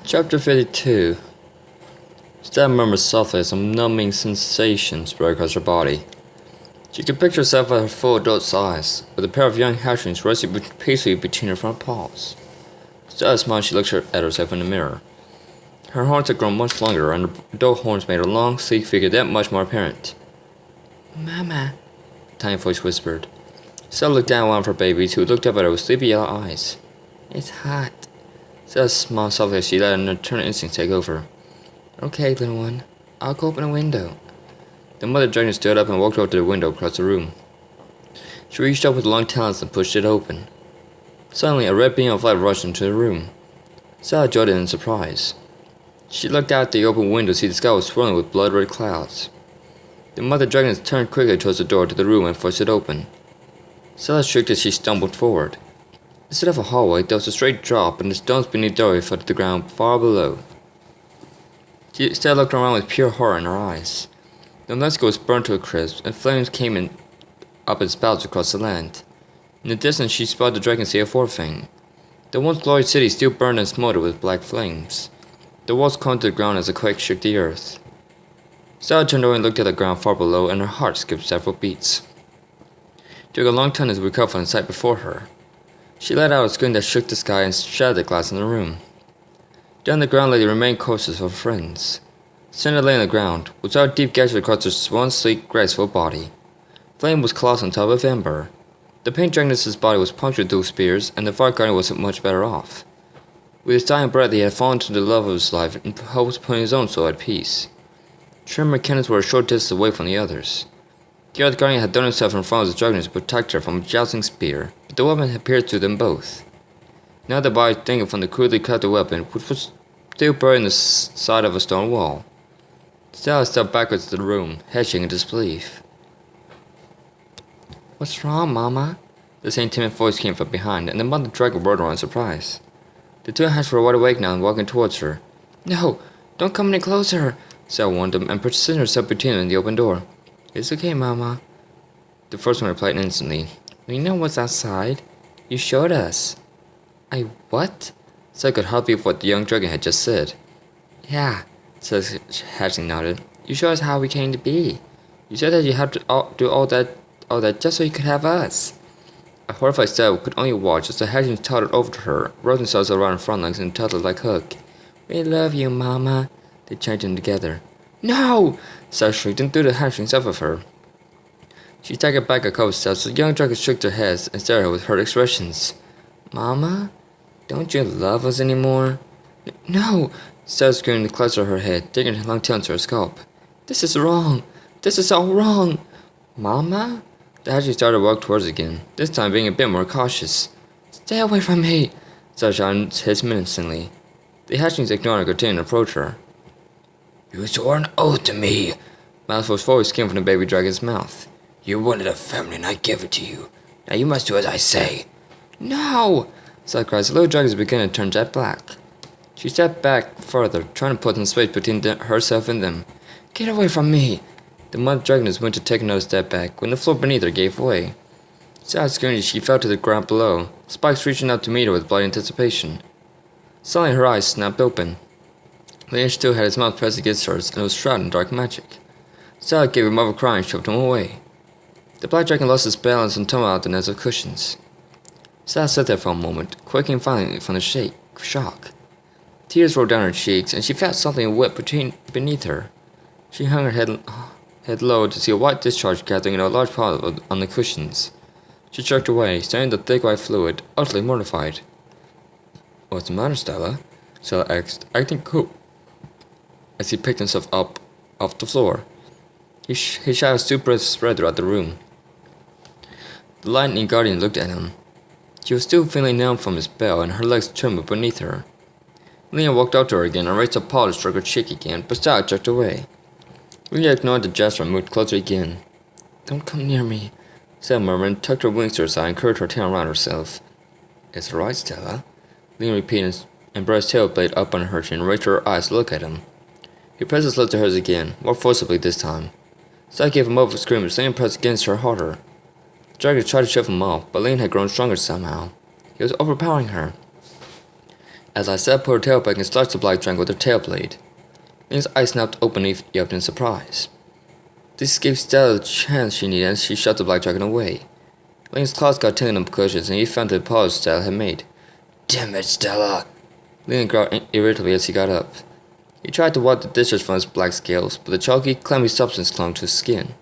Chapter 52. Stella murmured softly as some numbing sensation spread across her body. She could picture herself at her full adult size, with a pair of young hatchlings resting peacefully between her front paws. Stella smiled as she looked at herself in the mirror. Her horns had grown much longer, and her adult horns made her long, sleek figure that much more apparent. "Mama," a tiny voice whispered. Stella looked down at one of her babies, who looked up at her with sleepy yellow eyes. "It's hot." Stella smiled softly as she let an maternal instinct take over. "Okay, little one. I'll go open a window." The mother dragon stood up and walked over to the window across the room. She reached up with long talons and pushed it open. Suddenly, a red beam of light rushed into the room. Stella joined in surprise. She looked out the open window to see the sky was swirling with blood-red clouds. The mother dragon turned quickly towards the door to the room and forced it open. Stella shrieked as she stumbled forward. Instead of a hallway, there was a straight drop, and the stones beneath the doorway fell to the ground far below. Stella looked around with pure horror in her eyes. The landscape was burned to a crisp, and flames came up in spouts across the land. In the distance, she spotted the dragon sea of Forfang. The once glorious city still burned and smoldered with black flames. The walls clung to the ground as a quake shook the earth. Stella turned over and looked at the ground far below, and her heart skipped several beats. It took a long time to recover from the sight before her. She let out a scream that shook the sky and shattered the glass in the room. Down the ground lay the remaining corpses of her friends. Cinder lay on the ground, without deep gashes across her one sleek, graceful body. Flame was colossal on top of Ember. The paint dragoness's body was punctured through spears, and the fire guardian wasn't much better off. With his dying breath, he had fallen to the love of his life in hopes of putting his own soul at peace. Trimmer cannons were a short distance away from the others. The other guardian had done himself in front of the dragoness to protect her from a jousting spear, but the weapon had pierced through them both. Now the body dangled from the crudely crafted weapon, which was still buried in the side of a stone wall. Stella stepped backwards to the room, head shaking in disbelief. "What's wrong, Mama?" The same timid voice came from behind, and the mother dragon whirled around in surprise. The two hands were wide awake now and walking towards her. "No, don't come any closer," Stella warned them, and positioned herself between them in the open door. "It's okay, Mama." The first one replied instantly. "We know what's outside. You showed us." "I what?" Stella could hardly believe what the young dragon had just said. "Yeah," Stella's hatchling nodded. "You showed us how we came to be. You said that you had to do all that just so you could have us." A horrified Stella could only watch as the hatchlings tottered over to her, wrapped themselves around her front legs and toddled like Hook. "We love you, Mama," they chanted together. "No!" Stella shrieked and threw the hatchlings off of her. She staggered back a couple steps. The young dragon shook their heads and stared at her with hurt expressions. "Mama, don't you love us anymore?" "No!" Stella screamed and clutched at her head, digging her long tail into her scalp. "This is wrong! This is all wrong!" "Mama?" The hatchling started to walk towards her again, this time being a bit more cautious. "Stay away from me!" Stella shouted his menacingly. The hatchlings ignored her and continued to approach her. "You swore an oath to me!" Mouthful's voice came from the baby dragon's mouth. "You wanted a family and I gave it to you. Now you must do as I say." "No!" Stella cried as the little dragons began to turn jet black. She stepped back further, trying to put some space between herself and them. "Get away from me!" The mother dragoness went to take another step back when the floor beneath her gave way. Stella screamed as she fell to the ground below, spikes reaching out to meet her with bloody anticipation. Suddenly her eyes snapped open. Leon still had his mouth pressed against hers and was shrouded in dark magic. Stella gave a muffled cry and shoved him away. The black dragon lost its balance and tumbled out the nest of cushions. Stella sat there for a moment, quaking violently from the shock. Tears rolled down her cheeks, and she felt something wet beneath her. She hung her head low to see a white discharge gathering in a large pile on the cushions. She jerked away, staring at the thick white fluid, utterly mortified. "What's the matter, Stella?" Stella asked, acting cool, as he picked himself up off the floor. His shadow spread throughout the room. The lightning guardian looked at him. She was still feeling numb from his spell, and her legs trembled beneath her. Leon walked up to her again and raised a paw to stroke her cheek again, but Stella jerked away. Leon ignored the gesture and moved closer again. "Don't come near me," Stella murmured and tucked her wings to her side and curved her tail around herself. "It's all right, Stella," Leon repeated and brought his tail blade up on her chin and raised her eyes to look at him. He pressed his lips to hers again, more forcibly this time. Stella gave a muffled scream as Leon pressed against her harder. The dragon tried to shove him off, but Leon had grown stronger somehow. He was overpowering her. As I said, put her tail back and slashed the black dragon with her tail blade. Leon's eyes snapped open in surprise. This gave Stella the chance she needed, and she shoved the black dragon away. Leon's claws got tangled in the cushions, and he found the paws Stella had made. "Damn it, Stella!" Leon growled irritably as he got up. He tried to wipe the dishes from his black scales, but the chalky, clammy substance clung to his skin.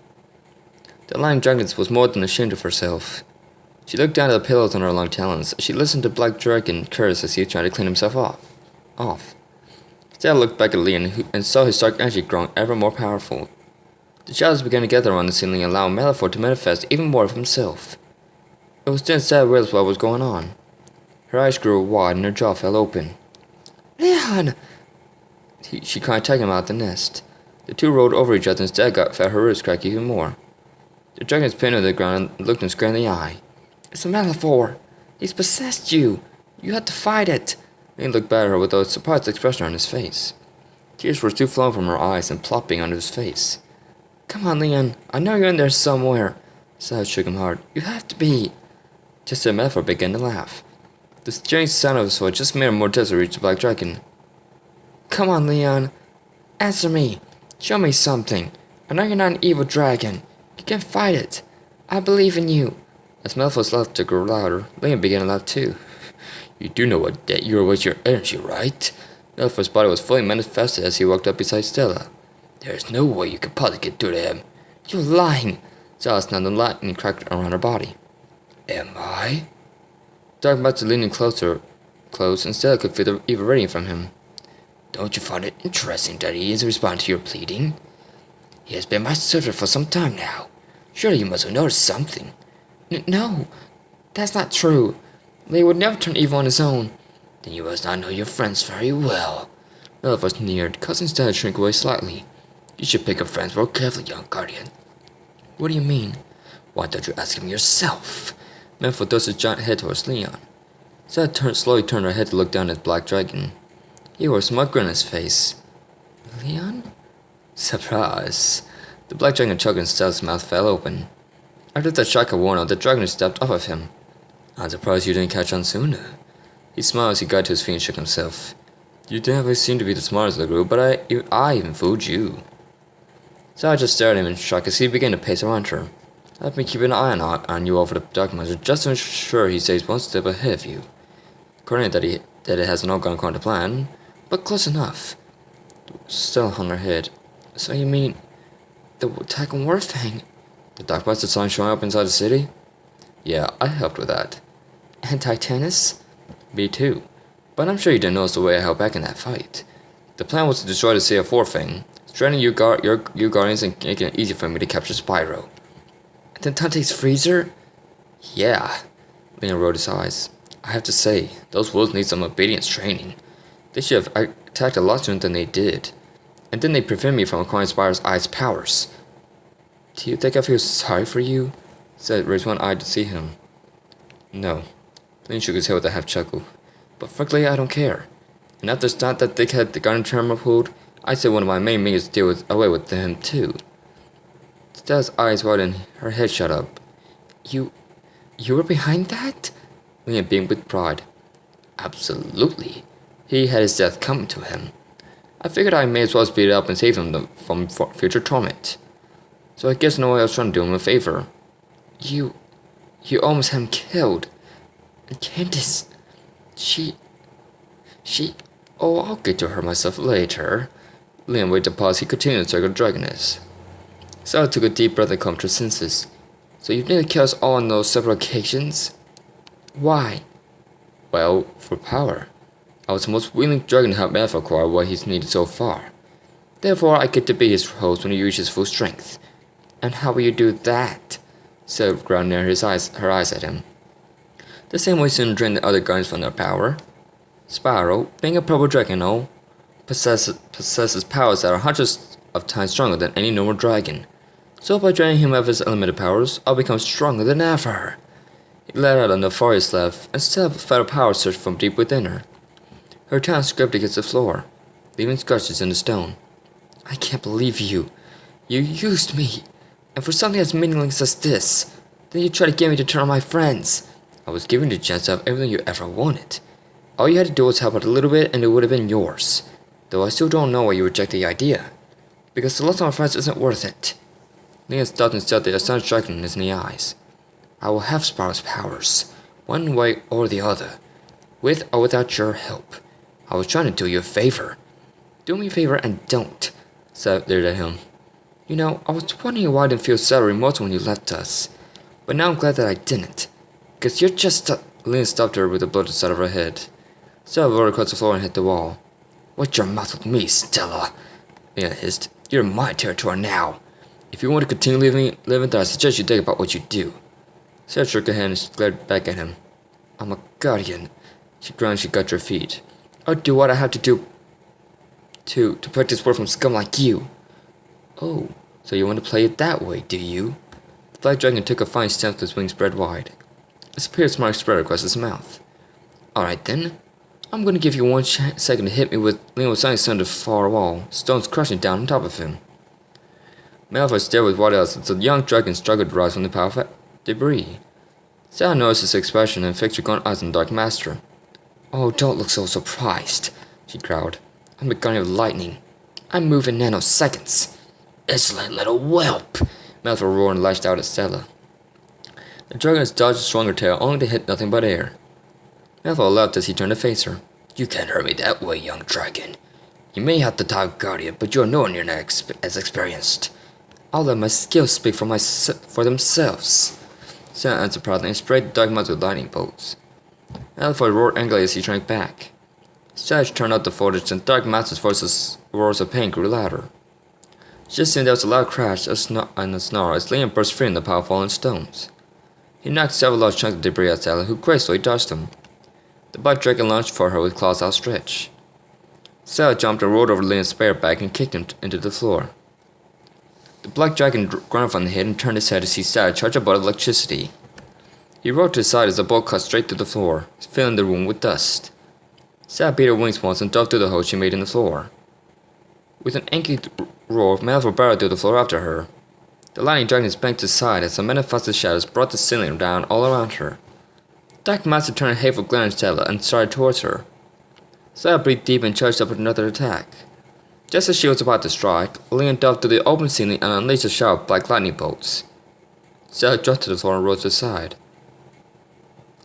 The lime dragon was more than ashamed of herself. She looked down at the pillows on her long talons as she listened to Black Dragon curse as he tried to clean himself off. Stella looked back at Leon and saw his dark energy growing ever more powerful. The shadows began to gather around the ceiling, allowing Malifaux to manifest even more of himself. It was then Stella realized what was going on. Her eyes grew wide and her jaw fell open. "Leon!" She cried, tagging him out the nest. The two rolled over each other and Stella felt her ribs crack even more. The dragon pinned to the ground and looked him square in the eye. "It's a Malifaux. He's possessed you. You have to fight it." Leon looked back at her with a surprised expression on his face. Tears were still flowing from her eyes and plopping onto his face. "Come on, Leon. I know you're in there somewhere." Stella shook him hard. "You have to be." Just then Malifaux began to laugh. The strange sound of his voice just made him more desperate to reach the black dragon. "Come on, Leon. Answer me. Show me something. I know you're not an evil dragon. You can fight it. I believe in you." As Malifaux's laughter grew louder, Leon began to laugh too. "You do know that you're wasting your energy, right?" Malifaux's body was fully manifested as he walked up beside Stella. "There's no way you could possibly get through to him." "You're lying." Stella snapped and lightning cracked around her body. "Am I?" Dark Master leaning close, and Stella could feel the evil radiating from him. "Don't you find it interesting that he is responding to your pleading? He has been my subject for some time now. Surely you must have noticed something." No, that's not true. Lee would never turn evil on his own." "Then you must not know your friends very well." Malifaux sneered, causing Stella to shrink away slightly. "You should pick your friends more carefully, young guardian." "What do you mean?" "Why don't you ask him yourself?" Malifaux thrust his giant head towards Leon. Stella slowly turned her head to look down at the black dragon. He wore a smug grin on his face. "Leon?" "Surprise!" The black dragon chuckled and Stella's mouth fell open. After the shock of warning, the dragon stepped off of him. "I'm surprised you didn't catch on sooner." He smiled as he got to his feet and shook himself. "You definitely seem to be the smartest of the group, but I even fooled you." Stella just stared at him in shock as he began to pace around her. "I've been keeping an eye on you over the dark monster just to ensure he stays one step ahead of you. According that it hasn't all gone according to plan, but close enough." Stella hung her head. "So you mean the attack on Warfang? The Dark Master sign showing up inside the city?" "Yeah, I helped with that." "And Titanus?" "Me too. But I'm sure you didn't notice the way I held back in that fight. The plan was to destroy the city of Warfang, stranding you guardians and making it easy for me to capture Spyro." "And then Tante's freezer?" "Yeah." Leon rolled his eyes. "I have to say, those wolves need some obedience training. They should have attacked a lot sooner than they did. And then they prevent me from acquiring Spyro's eyes powers." "Do you think I feel sorry for you?" Said raised one eye to see him. "No." Leon shook his head with a half chuckle. "But frankly, I don't care. And after the stunt that dickhead the Guardian Charmer pulled, I said one of my main minions to deal away with him too." Stella's eyes widened and her head shot up. You were behind that?" Leon beamed with pride. "Absolutely. He had his death coming to him. I figured I may as well speed it up and save him from future torment. So I guess no way I was trying to do him a favor." You almost had him killed. And Candace, she... Oh, I'll get to her myself later." Leon waited to pause. He continued to circle the dragoness. Stella took a deep breath and come to her senses. "So you've nearly killed us all on those several occasions?" "Why?" "Well, for power. I was the most willing dragon to help Malifaux acquire what he's needed so far. Therefore, I get to be his host when he reaches full strength." "And how will you do that?" Stella ground near her eyes at him. "The same way soon drain the other guardians from their power. Spyro, being a purple dragon, possesses powers that are hundreds of times stronger than any normal dragon. So by draining him of his unlimited powers, I'll become stronger than ever." He let out a nefarious laugh, and Stella felt a power surge from deep within her. Her tongue scraped against the floor, leaving scratches in the stone. "I can't believe you. You used me. And for something as meaningless as this, then you try to get me to turn on my friends. I was given the chance to have everything you ever wanted. All you had to do was help out a little bit and it would have been yours. Though I still don't know why you rejected the idea. Because the loss of my friends isn't worth it. Leon stopped and stared the astonished dragon in his eyes. I will have Spyro's powers, one way or the other, with or without your help. I was trying to do you a favor. Do me a favor and don't, Seth leered at him. You know, I was wondering why I didn't feel sad or emotional when you left us. But now I'm glad that I didn't. Because you're just a... Leon stopped her with a blow to the side of her head. Seth rolled across the floor and hit the wall. Watch your mouth with me, Stella, Leon hissed. You're in my territory now. If you want to continue living there, I suggest you think about what you do. Sarah shook her hand and glared back at him. I'm a guardian. She groaned. She got to her feet. I'll do what I have to do to protect this world from scum like you. Oh, so you want to play it that way, do you? The black dragon took a fine stance with his wings spread wide. A superior smile spread across his mouth. Alright then. I'm going to give you 1 second to hit me with Leon was standing on the far wall, stones crashing down on top of him. Malfoy stared with wide eyes as the young dragon struggled to rise from the pile of debris. Sarah noticed his expression and fixed her gaunt eyes on the Dark Master. Oh, don't look so surprised, she growled. I'm a guardian of lightning. I move in nanoseconds. Insolent little whelp! Malfoy roared and lashed out at Stella. The dragon dodged a stronger tail, only to hit nothing but air. Malfoy laughed as he turned to face her. You can't hurt me that way, young dragon. You may have the type guardian, but you're nowhere near as experienced. I'll let my skills speak for themselves. Sarah answered proudly and sprayed the dark master with lightning bolts. Malfoy roared angrily as he shrank back. Sash turned out the voltage and Dark Master's voices roars of pain grew louder. Just then there was a loud crash and a snarl as Leon burst free in the pile of fallen stones. He knocked several large chunks of debris at Stella, who gracefully dodged them. The black dragon lunged for her with claws outstretched. Stella jumped and rolled over Leon's spare back and kicked him into the floor. The black dragon grunted from the head and turned his head to see Stella charge a bolt of electricity. He rolled to his side as the bolt cut straight through the floor, filling the room with dust. Stella beat her wings once and dove through the hole she made in the floor. With an angry roar, Malfoy barreled through the floor after her. The lightning dragon banked aside as the manifested shadows brought the ceiling down all around her. Dark Master turned a hateful glare on Stella and started towards her. Stella breathed deep and charged up with another attack. Just as she was about to strike, Leon dove through the open ceiling and unleashed a shower of black lightning bolts. Stella dropped to the floor and rose to the side.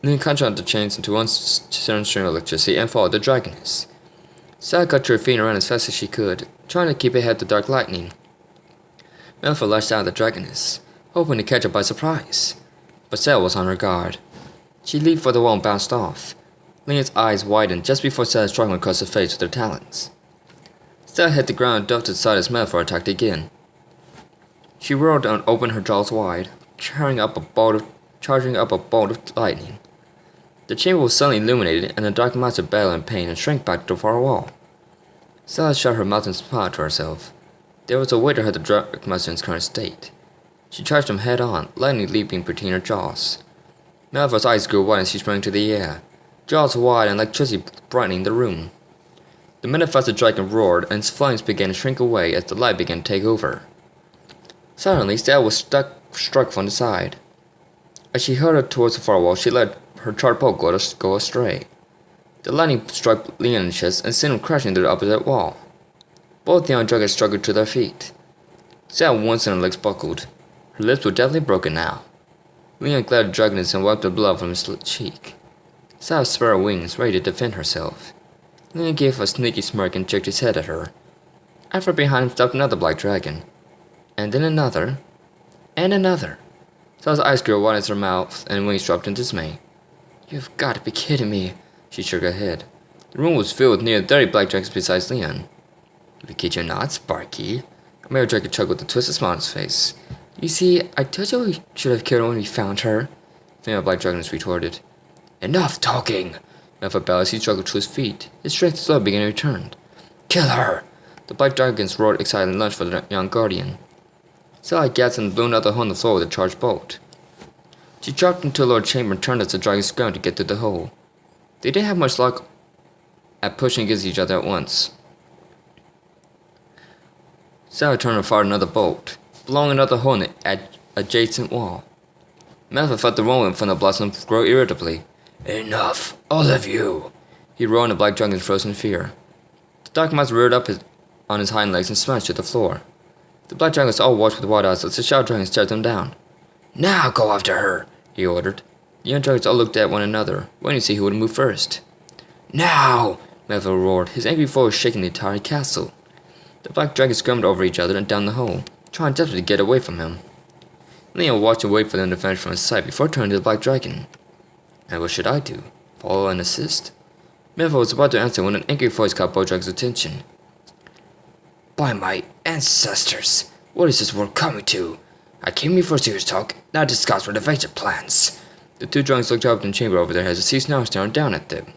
Leon contracted the chains into one certain stream of electricity and followed the dragoness. Stella got to her feet and ran as fast as she could, trying to keep ahead of the dark lightning. Malfoy lashed out at the dragoness, hoping to catch her by surprise. But Stella was on her guard. She leaped for the wall and bounced off. Leon's eyes widened just before Stella struck him across the face with her talons. Stella hit the ground and dove to the side as Malfoy attacked again. She roared and opened her jaws wide, charging up a bolt of lightning. The chamber was suddenly illuminated, and the Dark Master battled in pain and shrank back to the far wall. Stella shut her mouth and smiled to herself. There was a way to hurt the Dark Master in his current state. She charged him head-on, lightning leaping between her jaws. Malfoy's eyes grew wide as she sprang to the air, jaws wide and electricity brightening the room. The manifested dragon roared, and its flames began to shrink away as the light began to take over. Suddenly, Stella was struck from the side. As she hurtled towards the far wall, she let her charred bolt go astray. The lightning struck Leon in the chest and sent him crashing to the opposite wall. Both young dragons struggled to their feet. Stella once and her legs buckled. Her lips were definitely broken now. Leon glared at the dragoness and wiped the blood from his cheek. Stella spread her wings, ready to defend herself. Leon gave a sneaky smirk and jerked his head at her. After behind him stepped another black dragon. And then another. And another. Stella's eyes grew wide as her mouth and wings dropped in dismay. You've got to be kidding me, she shook her head. The room was filled with nearly 30 black dragons besides Leon. You kid you not, Sparky. A male dragon chuckled with a twisted smile on his face. You see, I told you we should have killed her when we found her, female black dragoness retorted. Enough talking! Malfoy bellowed as he struggled to his feet. His strength slowly began to return. Kill her! The black dragons roared excitedly and lunged for the young guardian. Stella gasped and blew out the hole in the floor with a charged bolt. She dropped into the lower chamber and turned as the dragons scrambled to get through the hole. They didn't have much luck at pushing against each other at once. Stella turned and fired another bolt, blowing another hole in the adjacent wall. Malfoy felt the rumble from the blossom grow irritably. Enough, all of you! He roared and the black dragon froze in fear. The dark monster reared up on his hind legs and smashed to the floor. The black dragon was all watched with wide eyes as the shadow dragon stared them down. Now go after her, he ordered. The young dragons all looked at one another, waiting to see who would move first. Now! Melville roared. His angry foe was shaking the entire castle. The black dragons scrambled over each other and down the hole, trying desperately to get away from him. Leon watched and waited for them to vanish from his sight before turning to the black dragon. And what should I do? Follow and assist? Melville was about to answer when an angry voice caught Bodrag's attention. By my ancestors, what is this world coming to? I came here for serious talk, not discuss with evasive plans. The two dragons looked up in the chamber over their heads to see Snow staring down at them.